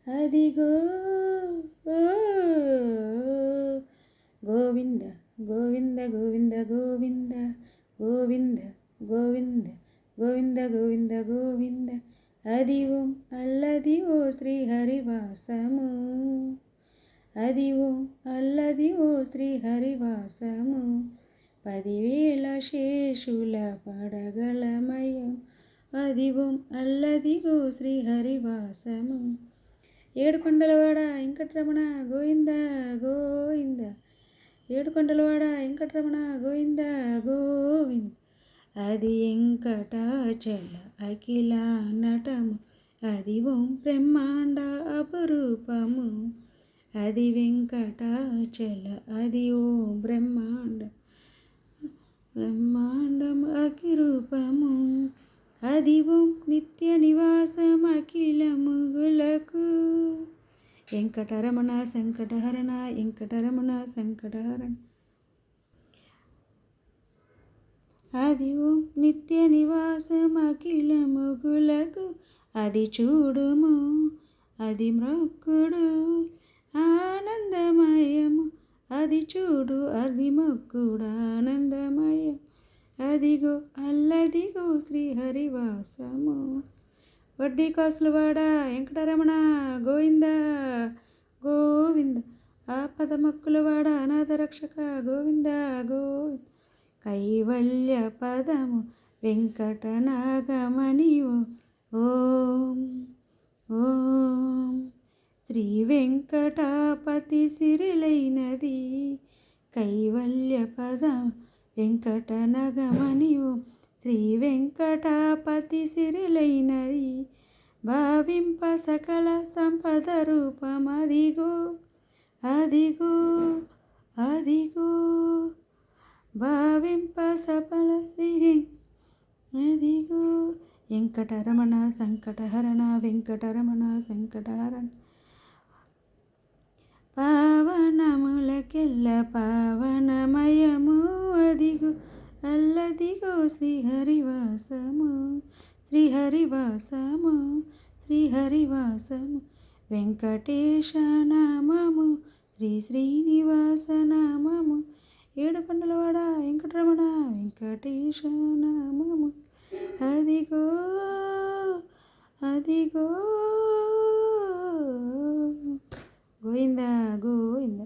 అదిగో ఓ గోవింద గోవింద గోవింద గోవింద గోవింద గోవింద గోవింద గోవింద గోవింద అది ఓం అల్లది ఓ శ్రీహరివాసము అది ఓం అల్లది ఓ శ్రీహరివాసము 10,000 శేషుల పడగలమయం అది ఓం అల్లదిగో శ్రీహరివాసము ఏడుకొండలవాడ వెంకటరమణ గోవింద గోవింద ఏడుకొండలవాడ వెంకటరమణ గోవింద గోవింద అది వెంకటాచల అఖిల నటము అది ఓం బ్రహ్మాండ అపరూపము అది వెంకటాచల అది ఓం బ్రహ్మాండం అకిరూపము అది ఓం నిత్య నివాసం అఖిలముగులకు వెంకటరమణ సంకటహరణ వెంకటరమణ సంకటహరణ అది ఓం నిత్య నివాసం అఖిలముగులకు అది చూడుము అది మ్రొక్కుడు ఆనందమయము అది చూడు అది మొక్కుడు ఆనందమయం అదిగో అల్లదిగో శ్రీహరివాసము వడ్డీ కాసులవాడ వెంకటరమణ గోవింద గోవింద ఆపదమక్కులవాడ అనాథరక్షక గోవింద గోవింద కైవల్య పదము వెంకటనాగమణివు ఓం ఓం శ్రీ వెంకటాపతి సిరిలైనది కైవల్య పదం వెంకటనగమణివు శ్రీ వెంకటాపతి సిరిలైనది భావింప సకల సంపద రూపం అదిగో అదిగో అదిగో భావింప సఫల శ్రీ అదిగో వెంకటరమణ సంకటహరణ వెంకటరమణ సంకటహరణ పావనములకెల్ల పావనమయము అదిగో అల్లదిగో శ్రీహరివాసము శ్రీహరివాసము శ్రీహరివాసము వెంకటేశ నామము శ్రీ శ్రీనివాస నామము ఏడుకొండలవాడ వెంకటరమణ వెంకటేశ నామము అదిగో అదిగో గోవింద గోవింద